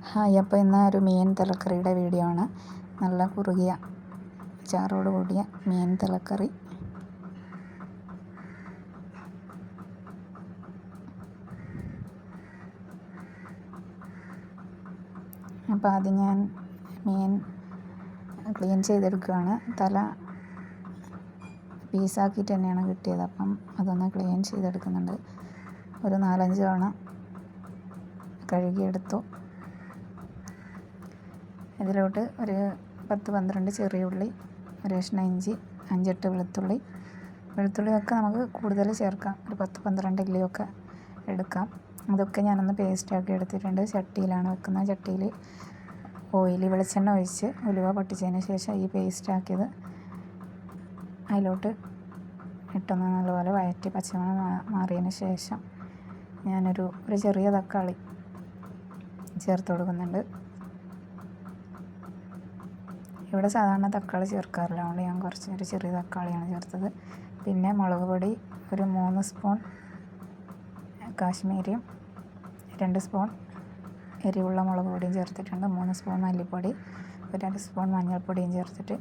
Hi, അപ്പോൾ ഇന്ന് ഒരു മീൻ തലക്കറിയുടെ വീഡിയോ ആണ്. നല്ല കുറുകിയ ചാറോട് കൂടിയ മീൻ തലക്കറി. അപ്പോൾ ആദ്യം ഞാൻ മീൻ ക്ലീൻ ചെയ്തെടുക്കുകയാണ്. തല പീസാക്കിയിട്ട് തന്നെയാണ് കിട്ടിയത്. അപ്പം അതൊന്ന് ക്ലീൻ ചെയ്തെടുക്കുന്നുണ്ട്. ഒരു 4-5 തവണ കഴുകിയെടുത്തു. ഇതിലോട്ട് ഒരു 10-12 ചെറിയ ഉള്ളി, ഒരു കഷ്ണം ഇഞ്ചി, 5-8 വെളുത്തുള്ളിയൊക്കെ നമുക്ക് കൂടുതൽ ചേർക്കാം. ഒരു 10-12 ഇല്ലിയൊക്കെ എടുക്കാം. അതൊക്കെ ഞാനൊന്ന് പേസ്റ്റാക്കി എടുത്തിട്ടുണ്ട്. ചട്ടിയിലാണ് വെക്കുന്നത്. ചട്ടിയിൽ വെളിച്ചെണ്ണ ഒഴിച്ച് ഉലുവ പൊട്ടിച്ചതിന് ശേഷം ഈ പേസ്റ്റാക്കിയത് അതിലോട്ട് ഇട്ടൊന്ന് നല്ലപോലെ വഴറ്റി പച്ചമണം മാറിയതിന് ശേഷം ഞാനൊരു ചെറിയ തക്കാളി ചേർത്ത് കൊടുക്കുന്നുണ്ട്. ഇവിടെ സാധാരണ തക്കാളി ചേർക്കാറില്ല, അതുകൊണ്ട് ഞാൻ ഒരു ചെറിയ തക്കാളിയാണ് ചേർത്തത്. പിന്നെ മുളക് പൊടി ഒരു 3 സ്പൂൺ കാശ്മീരിയും 2 സ്പൂൺ എരിവുള്ള മുളക് പൊടിയും ചേർത്തിട്ടുണ്ട്. 3 സ്പൂൺ മല്ലിപ്പൊടി, ഒരു 2 സ്പൂൺ മഞ്ഞൾപ്പൊടിയും ചേർത്തിട്ട്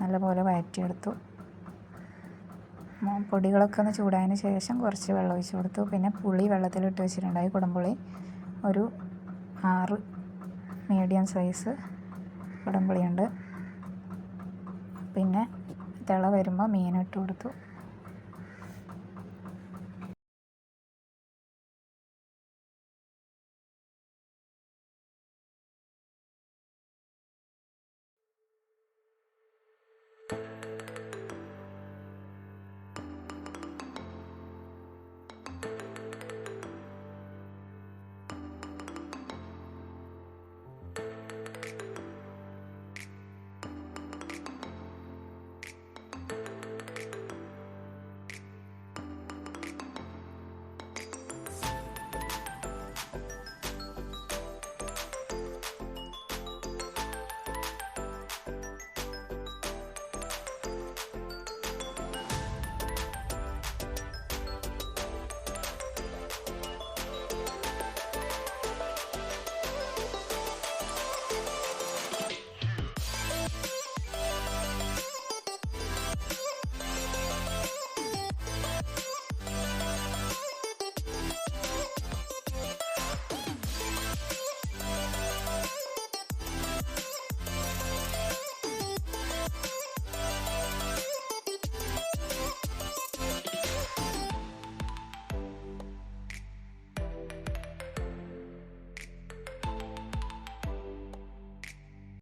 നല്ലപോലെ വഴറ്റിയെടുത്തു. പൊടികളൊക്കെ ഒന്ന് ചൂടായതിന് ശേഷം കുറച്ച് വെള്ളം ഒഴിച്ച് കൊടുത്തു. പിന്നെ പുളി വെള്ളത്തിലിട്ട് വെച്ചിട്ടുണ്ടായി, കുടംപുളി ഒരു 6 മീഡിയം സൈസ് കുടംപുളിയുണ്ട്. പിന്നെ തിള വരുമ്പോൾ മീൻ ഇട്ട് കൊടുത്തു.